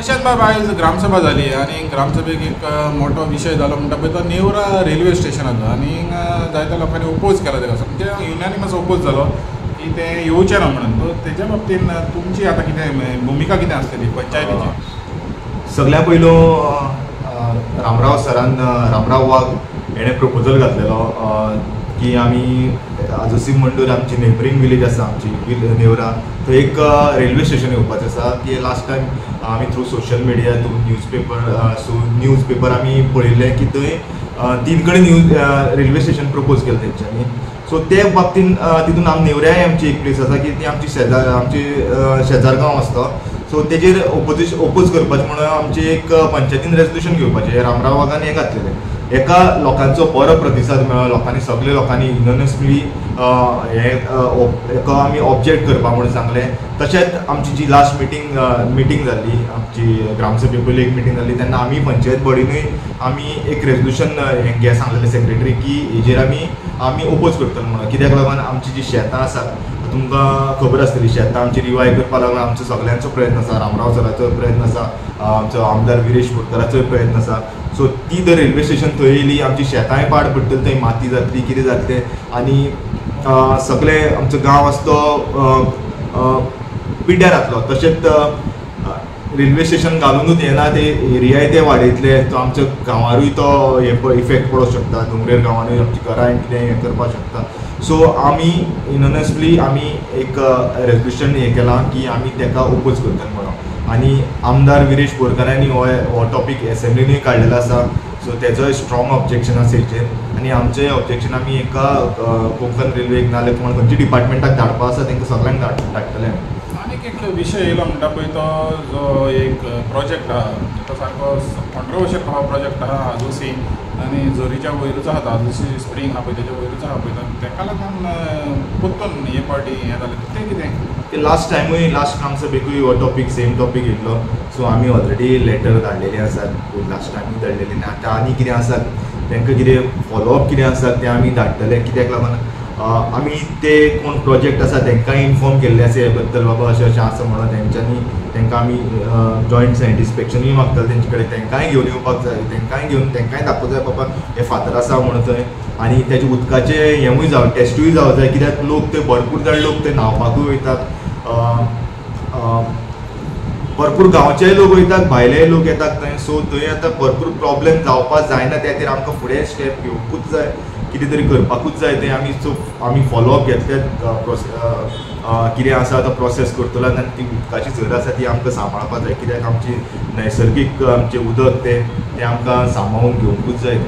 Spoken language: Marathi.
तशेंच बाब आयज ग्रामसभा जाली आनी ग्रामसभेक एक मोठो विशय जालो म्हणटा पळय तो नेवरा रेल्वे स्टेशनाचो आनी जायत्या लोकांनी ओपोज केला तेका म्हणजे युनानिमस ओपोज जालो की ते येवचें ना म्हणून. सो तेच्या बाबतीन तुमची आतां कितें भुमिका कितें आसतली पंचायतीची? सगळ्या पयलो रामराव सरान रामराव वाघ हेणें प्रपोजल घातलेलो की आमी आजोसी मंडूर आमची नेबरींग विलेज आसा आमची नेवरा थंय एक रेल्वे स्टेशन येवपाचें आसा की लास्ट टायम आमी through social media through news paper आमी पळयल्लें की थंय 3 कडेन रेल्वे स्टेशन प्रपोज केलें तेंच्यांनी. सो ते बाबतीन तितून नेवऱ्याय आमची एक प्लेस आसा की ती आमची शेजार गांव आसता. सो तेजेर ओपोज करपाचें म्हणून आमचे एक पंचायतीन रेजोल्युशन घेवपाचें रामराव वाघान हें घातलेलें. एका लोकांचो बरो प्रतिसाद मेळ्ळो, लोकांनी सगळे लोकांनी युनानिमसली हेका आमी ऑब्जेक्ट करपा म्हणून सांगलें. तशेंच आमची जी लास्ट मिटींग जाल्ली आमची ग्रामसभे पयली एक मिटींग जाल्ली तेन्ना आमी पंचायत बॉडीनूय आमी एक रेजोल्युशन हें सांगलेलें सेक्रेटरी की हेजेर आमी ओपोज करतले म्हणून. कित्याक लागून आमची जी शेतां आसात तुमकां खबर आसतली शेतां आमची रिवायव करपा लागून आमचो सगळ्यांचो प्रयत्न आसा, रामराव सराचो प्रयत्न आसा, आमचो आमदार विरेश बोरकाराचोय प्रयत्न आसा. सो ती जर रेल्वे स्टेशन थंय येयली आमची शेतांय पाड पडटली, थंय माती जातली कितें जातलें आनी सगळे आमचो गांव आसा तो पिड्ड्यार जातलो. तशेंच रेल्वे स्टेशन घालूनूच येना ते एरियाय ते वाडयतले, तो आमच्या गांवारूय तो इफेक्ट पडोवंक शकता, डोंगरेर गांवांनूय आमची घरां कितें हें करपाक शकता. सो आमी युनानिमसली आमी एक रेजोल्युशन हें केलां की आमी तेका ओपोज करतले म्हणून. आनी आमदार विरेश बोरकारांनी हो टॉपीक एसेंब्लीनूय काडलेलो आसा. सो तेजोय स्ट्रॉंग ऑब्जेक्शन आसा हेचेर आनी आमचें ऑब्जेक्शन आमी एका कोंकण रेल्वेक नाल्यार तुम्हाला खंयच्या डिपार्टमेंटाक धाडपा आसा तेंकां सगळ्यांक धाडटले. आनीक एक विशय येयलो म्हणटा पळय तो जो एक प्रोजेक्ट आहा तो सारको कंट्रोवर्शियल हो प्रोजेक्ट आहा आजोसी आनी झरीच्या वयरूच आहा तो आजोसी स्प्रींग आहा पळय तेच्या वयरूच आहा पळय तेका लागून पोत्तून हे पार्टी हें जालें तें कितें? लास्ट टायमूय लास्ट ग्रामसभेकूय हो टॉपीक सेम टॉपीक येयल्लो. सो आमी ऑलरेडी लेटर धाडलेली आसात लास्ट टायमूय धाडलेली आनी आतां आनी कितें आसात तांकां कितें फॉलोअप कितें आसात तें आमी धाडटले. कित्याक लागून आमी ते कोण प्रोजेक्ट आसा तांकांय इन्फॉर्म केल्ले आसा हे बद्दल बाबा अशें अशें आसा म्हणून तेंच्यांनी तांकां आमी जॉयंट सॅटिस्फॅक्शनूय मागतले तेंचे कडेन. तांकांय घेवन येवपाक जाय, तांकांय दाखोवंक जाय बाबा हे फातर आसा म्हणून थंय. आनी तेजे उदकाचें हेंवूय जावं टेस्टूय जावं जाय कित्याक लोक ते भरपूर जाण लोक ते न्हांवपाकूय वयतात, भरपूर गांवचेय लोक वयतात, भायलेय लोक येतात थंय. सो थंय आतां भरपूर प्रॉब्लेम जावपाक जायना त्या खातीर आमकां फुडें स्टेप घेवपूच जाय, कितें तरी करपाकूच जाय तें आमी फॉलोअप घेतले. कितें आसा तो प्रोसेस करतलो आनी ती उदकाची झर आसा ती आमकां सांबाळपाक जाय कित्याक आमची नैसर्गीक आमचें उदक तें आमकां सांबाळून घेवंकूच जाय.